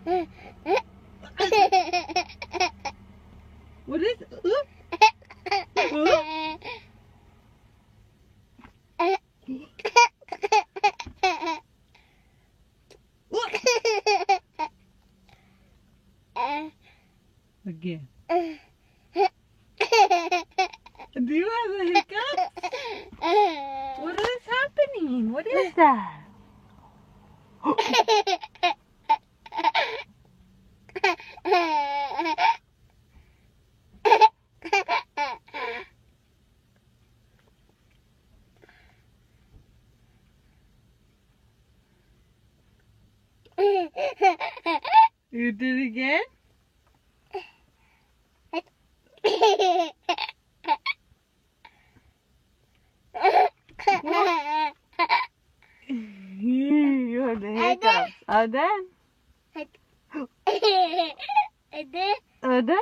What is it? Again. Do you have a hiccup? What is happening? What is that? You did it again? You have the hiccups. Are done? I did. Are done?